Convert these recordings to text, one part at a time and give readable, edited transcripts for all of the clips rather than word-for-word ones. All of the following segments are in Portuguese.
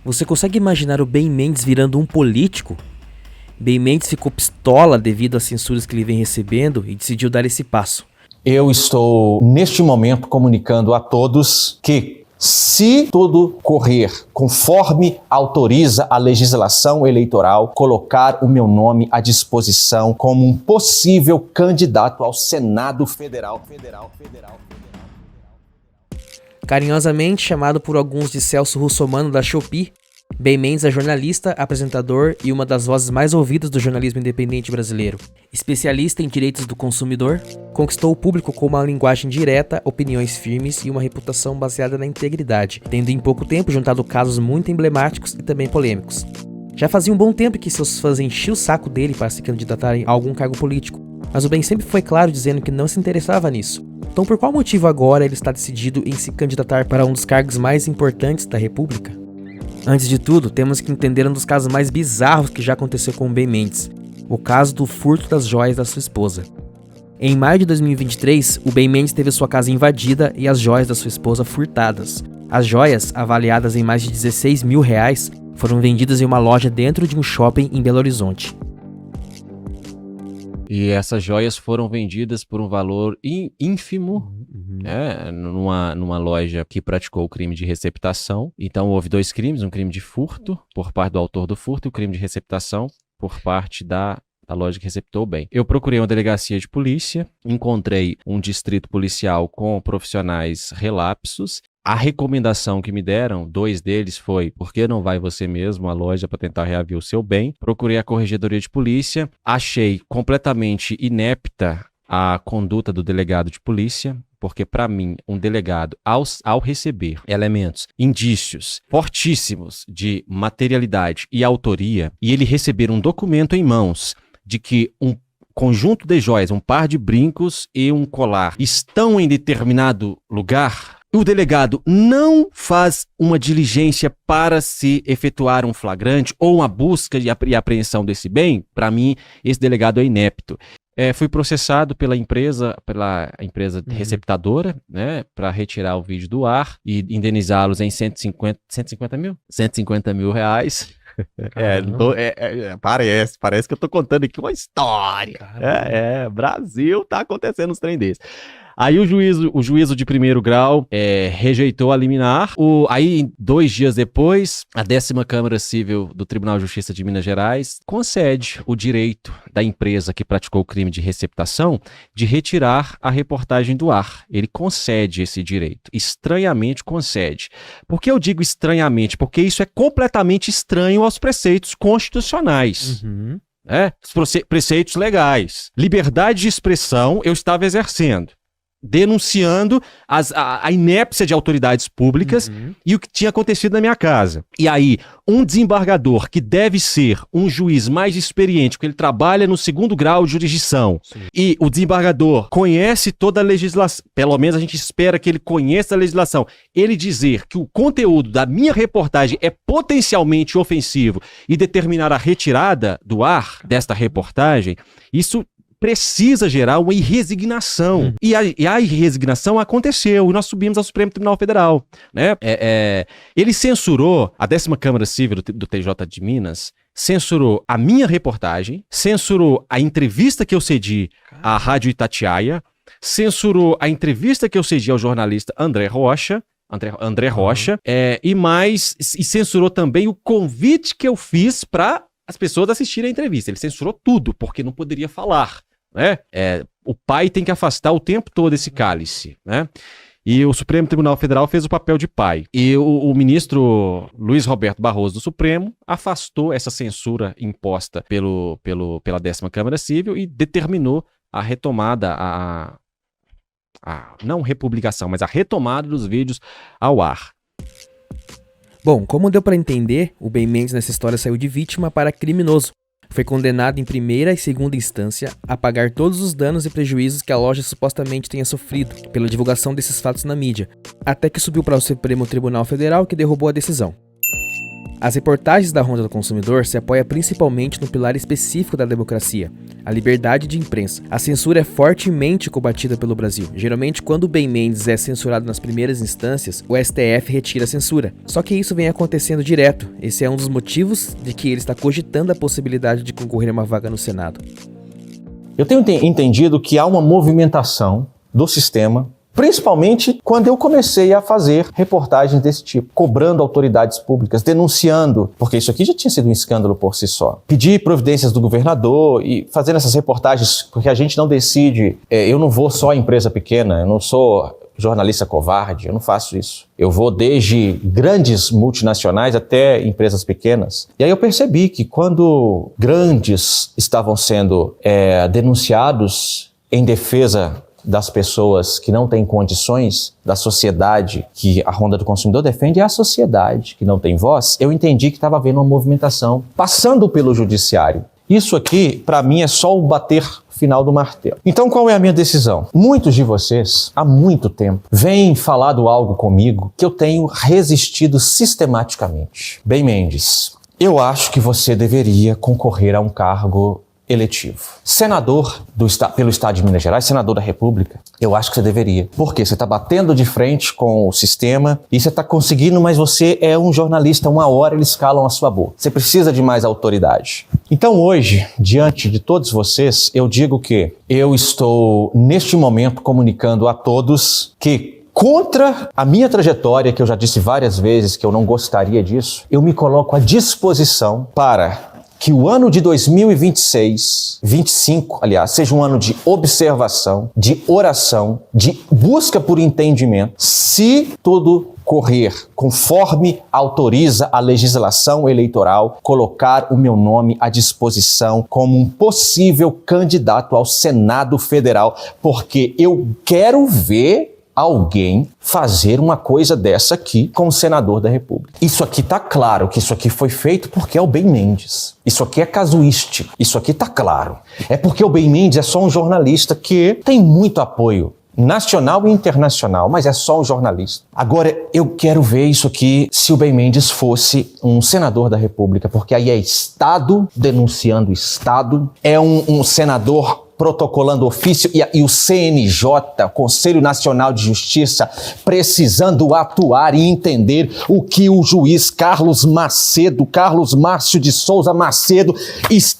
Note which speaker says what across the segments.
Speaker 1: Você consegue imaginar o Ben Mendes virando um político? Ben Mendes ficou pistola devido às censuras que ele vem recebendo e decidiu dar esse passo.
Speaker 2: Eu estou, neste momento, comunicando a todos que, se tudo correr conforme autoriza a legislação eleitoral, colocar o meu nome à disposição como um possível candidato ao Senado Federal.
Speaker 1: Carinhosamente chamado por alguns de Celso Russomano da Shopee, Ben Mendes é jornalista, apresentador e uma das vozes mais ouvidas do jornalismo independente brasileiro. Especialista em direitos do consumidor, conquistou o público com uma linguagem direta, opiniões firmes e uma reputação baseada na integridade, tendo em pouco tempo juntado casos muito emblemáticos e também polêmicos. Já fazia um bom tempo que seus fãs enchiam o saco dele para se candidatarem a algum cargo político, mas o Ben sempre foi claro dizendo que não se interessava nisso. Então por qual motivo agora ele está decidido em se candidatar para um dos cargos mais importantes da República? Antes de tudo, temos que entender um dos casos mais bizarros que já aconteceu com o Ben Mendes, o caso do furto das joias da sua esposa. Em maio de 2023, o Ben Mendes teve sua casa invadida e as joias da sua esposa furtadas. As joias, avaliadas em mais de 16 mil reais, foram vendidas em uma loja dentro de um shopping em Belo Horizonte.
Speaker 3: E essas joias foram vendidas por um valor ínfimo, né, numa loja que praticou o crime de receptação. Então houve dois crimes, um crime de furto por parte do autor do furto e o crime de receptação por parte da loja que receptou o bem. Eu procurei uma delegacia de polícia, encontrei um distrito policial com profissionais relapsos. A recomendação que me deram, 2 deles foi: por que não vai você mesmo à loja para tentar reaver o seu bem? Procurei a corregedoria de polícia, achei completamente inepta a conduta do delegado de polícia, porque para mim, um delegado, ao receber elementos, indícios fortíssimos de materialidade e autoria, e ele receber um documento em mãos de que um conjunto de joias, um par de brincos e um colar estão em determinado lugar, o delegado não faz uma diligência para se efetuar um flagrante ou uma busca e apreensão desse bem, para mim, esse delegado é inepto. Fui processado pela empresa receptadora, né, para retirar o vídeo do ar e indenizá-los em 150 mil reais. Parece que eu tô contando aqui uma história. Brasil, tá acontecendo uns trem desses. Aí o juízo de primeiro grau rejeitou a liminar. Aí, 2 dias depois, a 10ª Câmara Civil do Tribunal de Justiça de Minas Gerais concede o direito da empresa que praticou o crime de receptação de retirar a reportagem do ar. Ele concede esse direito. Estranhamente concede. Por que eu digo estranhamente? Porque isso é completamente estranho aos preceitos constitucionais. Os preceitos legais. Liberdade de expressão eu estava exercendo, denunciando a inépcia de autoridades públicas e o que tinha acontecido na minha casa. E aí, um desembargador que deve ser um juiz mais experiente, porque ele trabalha no 2º grau de jurisdição, e o desembargador conhece toda a legislação, pelo menos a gente espera que ele conheça a legislação, ele dizer que o conteúdo da minha reportagem é potencialmente ofensivo e determinar a retirada do ar desta reportagem, isso precisa gerar uma irresignação. E a irresignação aconteceu, e nós subimos ao Supremo Tribunal Federal, né? Ele censurou, a 10ª Câmara Civil do TJ de Minas, censurou a minha reportagem, censurou a entrevista que eu cedi à Rádio Itatiaia, censurou a entrevista que eu cedi ao jornalista André Rocha, e censurou também o convite que eu fiz para as pessoas assistirem a entrevista. Ele censurou tudo, porque não poderia falar, né? O pai tem que afastar o tempo todo esse cálice, né? E o Supremo Tribunal Federal fez o papel de pai. E o ministro Luiz Roberto Barroso do Supremo afastou essa censura imposta pela 10ª Câmara Civil e determinou a retomada, não republicação, mas a retomada dos vídeos ao ar.
Speaker 1: Bom, como deu para entender, o Ben Mendes nessa história saiu de vítima para criminoso. Foi condenado em primeira e segunda instância a pagar todos os danos e prejuízos que a loja supostamente tenha sofrido pela divulgação desses fatos na mídia, até que subiu para o Supremo Tribunal Federal, que derrubou a decisão. As reportagens da Ronda do Consumidor se apoiam principalmente no pilar específico da democracia, a liberdade de imprensa. A censura é fortemente combatida pelo Brasil. Geralmente, quando o Ben Mendes é censurado nas primeiras instâncias, o STF retira a censura. Só que isso vem acontecendo direto. Esse é um dos motivos de que ele está cogitando a possibilidade de concorrer a uma vaga no Senado.
Speaker 2: Eu tenho entendido que há uma movimentação do sistema, principalmente quando eu comecei a fazer reportagens desse tipo, cobrando autoridades públicas, denunciando, porque isso aqui já tinha sido um escândalo por si só. Pedir providências do governador e fazendo essas reportagens, porque a gente não decide, eu não vou só a empresa pequena, eu não sou jornalista covarde, eu não faço isso. Eu vou desde grandes multinacionais até empresas pequenas. E aí eu percebi que quando grandes estavam sendo denunciados em defesa das pessoas que não têm condições, da sociedade que a Ronda do Consumidor defende, é a sociedade que não tem voz, eu entendi que estava havendo uma movimentação passando pelo judiciário. Isso aqui, para mim, é só o bater final do martelo. Então, qual é a minha decisão? Muitos de vocês, há muito tempo, vêm falado algo comigo que eu tenho resistido sistematicamente. Ben Mendes, eu acho que você deveria concorrer a um cargo eletivo. Senador pelo Estado de Minas Gerais, senador da República, eu acho que você deveria. Porque você está batendo de frente com o sistema e você está conseguindo, mas você é um jornalista, uma hora eles calam a sua boca. Você precisa de mais autoridade. Então hoje, diante de todos vocês, eu digo que eu estou, neste momento, comunicando a todos que contra a minha trajetória, que eu já disse várias vezes que eu não gostaria disso, eu me coloco à disposição para que o ano de 2025, aliás, seja um ano de observação, de oração, de busca por entendimento, se tudo correr conforme autoriza a legislação eleitoral, colocar o meu nome à disposição como um possível candidato ao Senado Federal, porque eu quero ver alguém fazer uma coisa dessa aqui com o senador da República. Isso aqui tá claro que isso aqui foi feito porque é o Ben Mendes. Isso aqui é casuístico. Isso aqui tá claro. É porque o Ben Mendes é só um jornalista que tem muito apoio nacional e internacional, mas é só um jornalista. Agora, eu quero ver isso aqui se o Ben Mendes fosse um senador da República, porque aí é Estado denunciando Estado, é um senador protocolando ofício e o CNJ, Conselho Nacional de Justiça, precisando atuar e entender o que o juiz Carlos Márcio de Souza Macedo,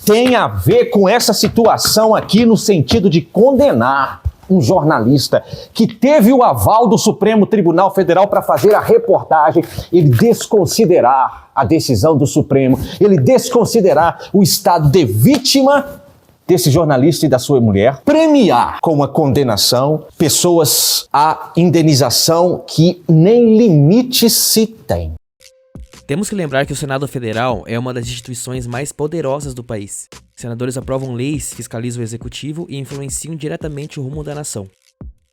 Speaker 2: tem a ver com essa situação aqui no sentido de condenar um jornalista que teve o aval do Supremo Tribunal Federal para fazer a reportagem, ele desconsiderar a decisão do Supremo, ele desconsiderar o estado de vítima desse jornalista e da sua mulher, premiar com a condenação pessoas a indenização que nem limite se tem.
Speaker 1: Temos que lembrar que o Senado Federal é uma das instituições mais poderosas do país. Senadores aprovam leis, fiscalizam o executivo e influenciam diretamente o rumo da nação.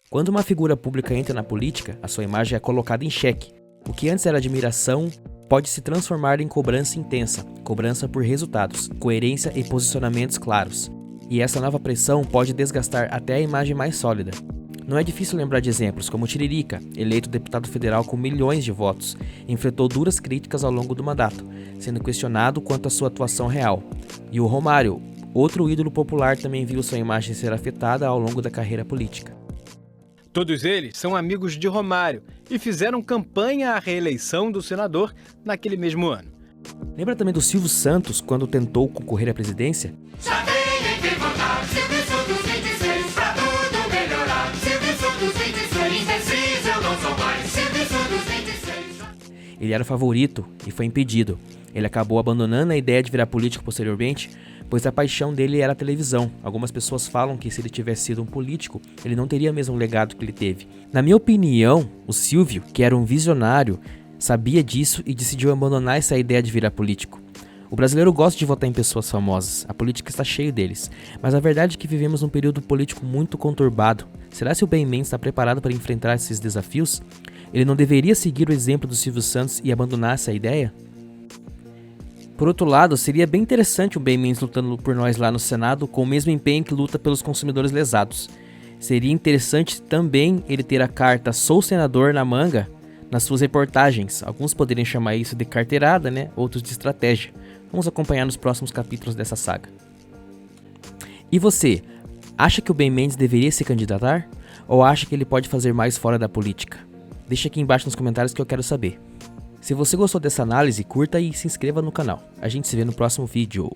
Speaker 1: Quando uma figura pública entra na política, a sua imagem é colocada em xeque. O que antes era admiração pode se transformar em cobrança intensa, cobrança por resultados, coerência e posicionamentos claros. E essa nova pressão pode desgastar até a imagem mais sólida. Não é difícil lembrar de exemplos como Tiririca, eleito deputado federal com milhões de votos, enfrentou duras críticas ao longo do mandato, sendo questionado quanto à sua atuação real. E o Romário, outro ídolo popular, também viu sua imagem ser afetada ao longo da carreira política.
Speaker 4: Todos eles são amigos de Romário e fizeram campanha à reeleição do senador naquele mesmo ano.
Speaker 1: Lembra também do Silvio Santos quando tentou concorrer à presidência?
Speaker 5: Já tem em que votar, Silvio Santos 26, pra tudo melhorar. Silvio Santos 26, indeciso eu não sou mais. Silvio Santos 26.
Speaker 1: Ele era o favorito e foi impedido. Ele acabou abandonando a ideia de virar político posteriormente, pois a paixão dele era a televisão. Algumas pessoas falam que se ele tivesse sido um político, ele não teria o mesmo legado que ele teve. Na minha opinião, o Silvio, que era um visionário, sabia disso e decidiu abandonar essa ideia de virar político. O brasileiro gosta de votar em pessoas famosas, a política está cheia deles, mas a verdade é que vivemos um período político muito conturbado. Será que o Ben Mendes está preparado para enfrentar esses desafios? Ele não deveria seguir o exemplo do Silvio Santos e abandonar essa ideia? Por outro lado, seria bem interessante o Ben Mendes lutando por nós lá no Senado com o mesmo empenho que luta pelos consumidores lesados. Seria interessante também ele ter a carta "Sou senador" na manga nas suas reportagens. Alguns poderiam chamar isso de carteirada, né? Outros de estratégia. Vamos acompanhar nos próximos capítulos dessa saga. E você, acha que o Ben Mendes deveria se candidatar? Ou acha que ele pode fazer mais fora da política? Deixa aqui embaixo nos comentários que eu quero saber. Se você gostou dessa análise, curta e se inscreva no canal. A gente se vê no próximo vídeo.